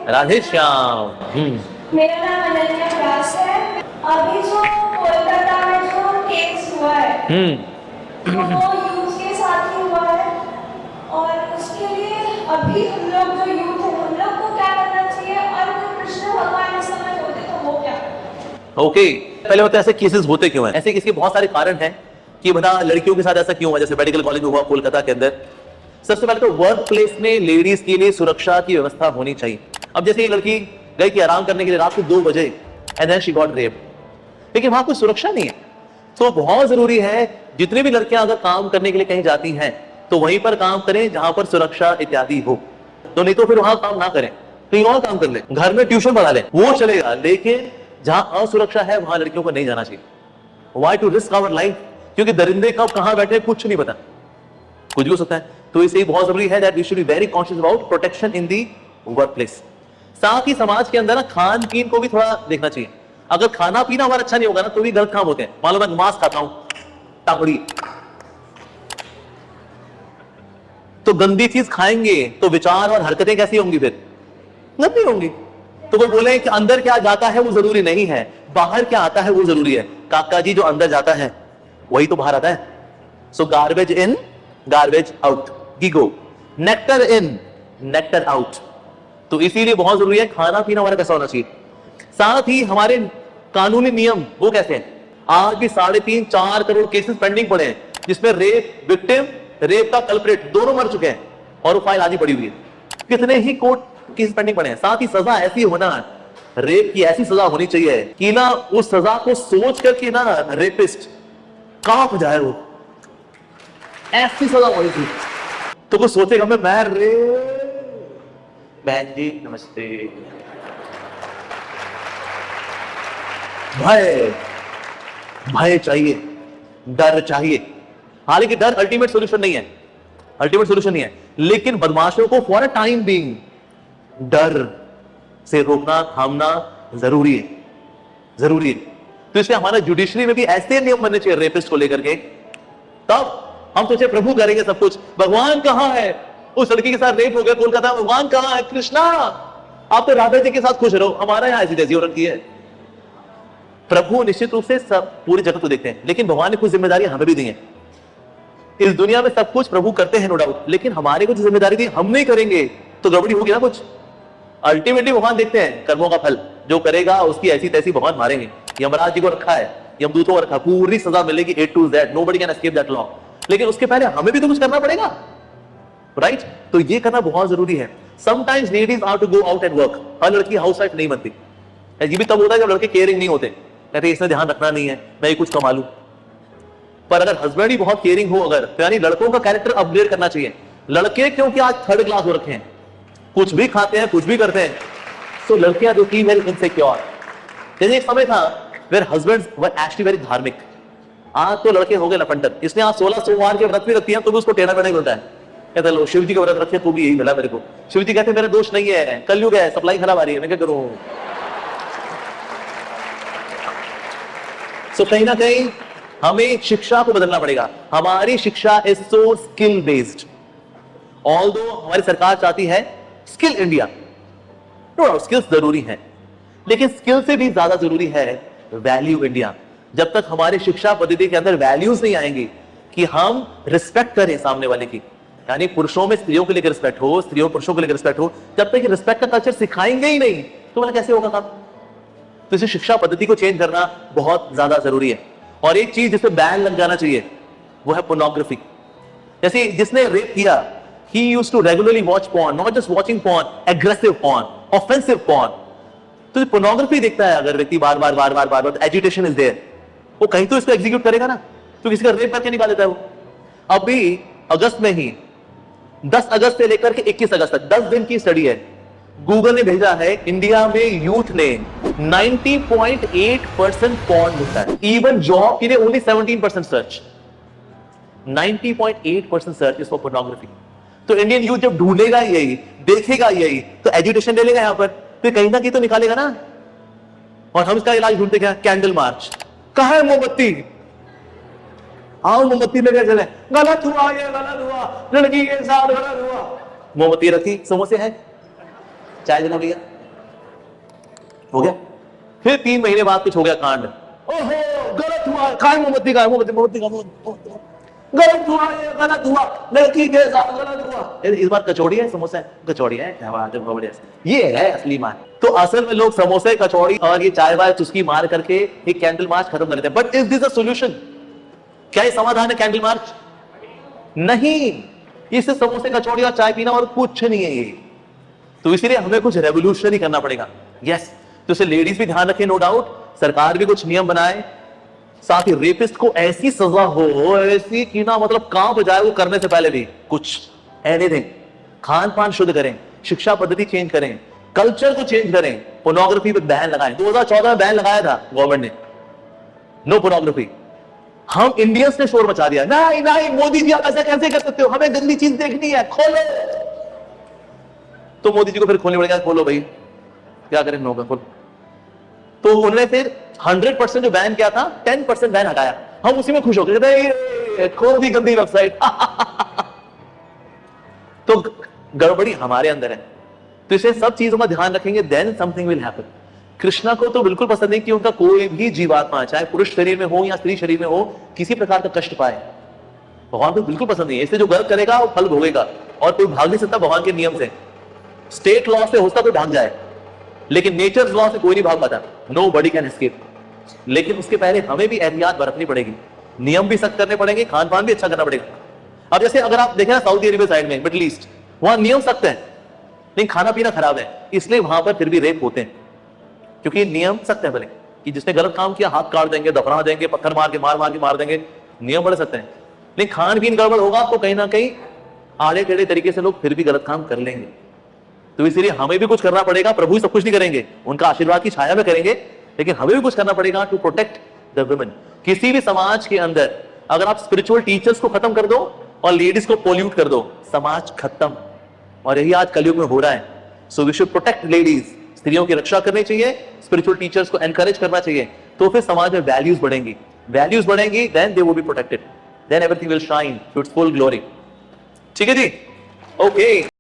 राधे श्याम। मेरा नाम अनन्या व्यास है। अभी जो कोलकाता में जो केस हुआ है वो यूथ के साथ ही हुआ है, और उसके लिए अभी हम लोग जो यूथ है हम लोग को क्या करना चाहिए, और कोई कृष्ण भगवान इस समय होते तो वो क्या? ओके, पहले होता है ऐसे केसेस होते क्यों हैं? ऐसे इसके बहुत सारे कारण हैं कि बता लड़कियों के साथ ऐसा क्यों हुआ, जैसे मेडिकल कॉलेज में हुआ कोलकाता के अंदर। सबसे पहले तो वर्क प्लेस में लेडीज के लिए सुरक्षा की व्यवस्था होनी चाहिए। अब जैसे ये लड़की गई थी आराम करने के लिए रात को 2 बजे, and then she got rape, लेकिन वहां कोई सुरक्षा नहीं है। तो बहुत जरूरी है जितनी भी लड़कियां अगर काम करने के लिए कहीं जाती हैं तो वहीं पर काम करें जहां पर सुरक्षा इत्यादि हो, तो नहीं तो फिर वहां काम ना करें, कहीं और काम कर ले, घर में ट्यूशन पढ़ा ले, वो चलेगा, लेकिन जहां असुरक्षा है वहां लड़कियों को नहीं जाना चाहिए। Why to risk our life? क्योंकि दरिंदे कब कहां बैठे कुछ नहीं पता, कुछ भी हो सकता है। तो इसलिए बहुत जरूरी है that we should be very conscious about protection in the work place. साथ ही समाज के अंदर ना खान पीन को भी थोड़ा देखना चाहिए। अगर खाना पीना हमारा अच्छा नहीं होगा ना तो भी गलत काम होते हैं। मान लो मैं मांस खाता हूं, टापड़ी, तो गंदी चीज खाएंगे तो विचार और हरकतें कैसी होंगी? फिर गंदी होंगी। तो वो बोले कि अंदर क्या जाता है वो जरूरी नहीं है, बाहर क्या आता है वो जरूरी है। काका जी, जो अंदर जाता है वही तो बाहर आता है। So garbage in garbage out, go nectar in nectar out. तो इसीलिए बहुत जरूरी है खाना पीना हमारा कैसा होना चाहिए। साथ ही हमारे कानूनी नियम वो कैसे हैं? आज भी 3.5-4 करोड़ केसेस पेंडिंग पड़े हैं जिसमें रेप विक्टिम, रेप का कल्प्रिट दोनों मर चुके हैं और वो फाइल आज ही पड़ी हुई है। कितने ही कोर्ट केसेस पेंडिंग पड़े हैं। साथ ही सजा ऐसी होना, रेप की ऐसी सजा होनी चाहिए कि ना उस सजा को सोच करके ना रेपिस्ट कांप जाए, वो ऐसी सजा होनी चाहिए। तो कुछ सोचेगा मैं रे बहन जी नमस्ते, भय भय चाहिए, डर चाहिए। हालांकि डर अल्टीमेट सॉल्यूशन नहीं है, अल्टीमेट सॉल्यूशन नहीं है, लेकिन बदमाशों को फॉर अ टाइम बीइंग डर से रोकना थामना जरूरी है, जरूरी है। तो इसलिए हमारा जुडिशरी में भी ऐसे नियम बनने चाहिए रेपिस्ट को लेकर के। तब हम सोचे प्रभु करेंगे सब कुछ, भगवान कहां है? उस लड़की के साथ रेप हो गया कोलकाता में, भगवान कहां है? कृष्णा, आप तो राधा जी के साथ खुश रहो, हमारा यहां ऐसी तैसी हो रखी है। प्रभु निश्चित रूप से सब पूरी जगत को देखते हैं, लेकिन भगवान ने कुछ जिम्मेदारी हमें भी दी है। इस दुनिया में सब कुछ प्रभु करते हैं नो डाउट, लेकिन हमारे को जो जिम्मेदारी दी हम नहीं करेंगे तो गड़बड़ी होगी ना कुछ। अल्टीमेटली भगवान देखते हैं कर्मों का फल, जो करेगा उसकी ऐसी तैसी भगवान मारेंगे। यमराज जी को रखा है, यमदूतों को रखा, पूरी सजा मिलेगी A to Z, nobody can escape that law. लेकिन उसके पहले हमें भी तो कुछ करना पड़ेगा, राइट? तो ये करना बहुत जरूरी है। Sometimes ladies are to go out and work. हर लड़की हाउसवाइफ नहीं बनती। ये भी तब होता है जब लड़के केयरिंग नहीं होते, कहते इसने ध्यान रखना नहीं है, मैं ही कुछ कमा लूं। पर अगर हस्बैंड ही बहुत केयरिंग हो अगर, तो यानी लड़कों का कैरेक्टर अपग्रेड करना चाहिए। लड़के क्योंकि आज थर्ड क्लास हो रखे हैं, कुछ भी खाते हैं कुछ भी करते हैं, तो लड़कियां जो की वेरी इनसिक्योर। जैसे एक समय था where husbands were actually very धार्मिक। आज तो लड़के हो गए लपंडर। इसने आज 16 सोमवार के व्रत भी रखती है तो भी उसको टेढ़ा मेढ़ा मिलता है। कहता लो शिव जी का व्रत रखे तो भी यही मिला मेरे को। शिव जी कहते मेरा दोष नहीं है, कलयुग है, सप्लाई खराब आ रही है, मैं क्या करूं? सो कहीं ना कहीं हमें शिक्षा को बदलना पड़ेगा। हमारी शिक्षा is so skill based. Although हमारी सरकार चाहती है स्किल इंडिया, नो स्किल्स जरूरी है, लेकिन स्किल से भी ज्यादा जरूरी है वैल्यू इंडिया। जब तक हमारी शिक्षा पद्धति के अंदर वैल्यूज नहीं आएंगी कि हम रिस्पेक्ट करें सामने वाले की, यानी पुरुषों में स्त्रियों को लेकर रिस्पेक्ट हो, स्त्रियों पुरुषों को लेकर रिस्पेक्ट हो, जब तक रिस्पेक्ट का कल्चर सिखाएंगे ही नहीं तो मतलब कैसे होगा काम? तो इसे शिक्षा पद्धति को चेंज करना बहुत ज्यादा जरूरी है। और एक चीज जिसपे बैन लग जाना चाहिए वो है पोर्नोग्राफी। जैसे जिसने रेप किया, he used to regularly watch porn, not just watching porn, aggressive porn, offensive porn. तो पोर्नोग्राफी देखता है अगर व्यक्ति बार बार तो एजिटेशन इज देयर, वो कहीं तो इसको एग्जीक्यूट करेगा ना, तो किसी का रेप करके निकाल देता है वो। अभी अगस्त में ही 10 अगस्त से लेकर के 21 अगस्त तक 10 दिन की स्टडी है, गूगल ने भेजा है इंडिया में यूथ ने 90.8% पॉर्न ढूंढा है। इवन जॉब के लिए only 17% search, 90.8% search is for pornography. तो इंडियन यूथ जब ढूंढेगा यही, देखेगा यही, तो एजुटेशन ले लेगा यहां पर, तो कहीं ना कहीं तो निकालेगा ना। और हम इसका इलाज ढूंढते क्या? Candle march. कहां है मोमबत्ती? आओ मोमबत्ती लेकर चले। गलत हुआ, ये गलत हुआ, लड़की के साथ गलत हुआ। मोमबत्ती रखी, समोसे है, चाय देना भैया। हो गया। फिर 3 महीने बाद कुछ हो गया कांड, ओहो गलत हुआ, काय मोमबत्ती का मोमबत्ती का गलत हुआ, ये गलत हुआ, लड़की के साथ गलत हुआ। इस बार कचौड़ी है समोसा है, कचौड़ी है, क्या बात है, बहुत बढ़िया। ये है असली मान। तो असल में लोग समोसे, कचौड़ी और ये चाय वाय चुस्की मार करके एक कैंडल मार्च खत्म कर देते हैं। But is this a solution? क्या ये समाधान है कैंडल मार्च? नहीं, इससे समोसे, कचौड़ी और चाय पीना और कुछ नहीं है ये। तो इसीलिए हमें कुछ रेवोल्यूशनरी करना पड़ेगा। यस, तो इसे लेडीज भी ध्यान रखें, नो डाउट, सरकार भी कुछ नियम बनाए, साथ ही रेपिस्ट को ऐसी सजा हो, ऐसी कि ना मतलब कांप जाए वो करने से पहले भी, कुछ एनीथिंग। खान पान शुद्ध करें, शिक्षा पद्धति चेंज करें, कल्चर को चेंज करें, पोर्नोग्राफी पे बैन लगाएं। 2014 में बैन लगाया था गवर्नमेंट ने, नो पोर्नोग्राफी। हम इंडियंस ने शोर मचा दिया, नहीं नहीं मोदी जी आप ऐसा कैसे कर सकते हो, हमें गंदी चीज देखनी है, खोलो। तो मोदी जी को फिर खोलने पड़ेगा, खोलो भाई, क्या करें, नो खोलो। तो उन्होंने फिर 100% जो बैन किया था 10% बैन हटाया। हम उसी में खुश हो गए, खोल दी गंदी वेबसाइट। तो गड़बड़ी हमारे अंदर है। तो इसे सब चीजों का ध्यान रखेंगे, then something will happen. Krishna को तो बिल्कुल पसंद नहीं कि उनका कोई भी जीवात्मा, चाहे पुरुष शरीर में हो या स्त्री शरीर में हो, किसी प्रकार का कष्ट पाए। भगवान को बिल्कुल पसंद नहीं है। इससे जो गलत करेगा वो फल भोगेगा, और कोई भाग नहीं सकता भगवान के नियम से। स्टेट लॉ से हो सकता कोई भाग जाए, लेकिन नेचर लॉ से कोई नहीं भाग पाता, नो बडी कैन एस्केप। लेकिन उसके पहले हमें भी एहतियात बरतनी पड़ेगी, नियम भी सख्त करने पड़ेंगे, खान पान भी अच्छा करना पड़ेगा। अब जैसे अगर आप देखें ना सऊदी अरेबिया साइड में, मिडिल ईस्ट, वहां नियम सख्त है, लेकिन खाना पीना खराब है, इसलिए वहां पर फिर भी रेप होते हैं, क्योंकि नियम सख्त है। भले कि जिसने गलत काम किया हाथ काट देंगे, दफना देंगे, पत्थर मार के मार देंगे, नियम बड़े सख्त हैं। लेकिन खान पीन गड़बड़ होगा तो कहीं ना कहीं आड़े टेढ़े तरीके से लोग फिर भी गलत काम कर लेंगे। तो इसलिए हमें भी कुछ करना पड़ेगा। प्रभु ही सब कुछ नहीं करेंगे, उनका आशीर्वाद की छाया में करेंगे, लेकिन हमें भी कुछ करना पड़ेगा टू प्रोटेक्ट द वुमेन। किसी भी समाज के अंदर अगर आप स्पिरिचुअल टीचर्स को खत्म कर दो और लेडीज को पोल्यूट कर दो, समाज खत्म। और यही आज कलयुग में हो रहा है। So we should protect ladies, स्त्रियों की रक्षा करनी चाहिए, स्पिरिचुअल टीचर्स को एनकरेज करना चाहिए, तो फिर समाज में वैल्यूज बढ़ेंगी, then they will be protected, then everything will shine to its full glory. ठीक है जी, ओके।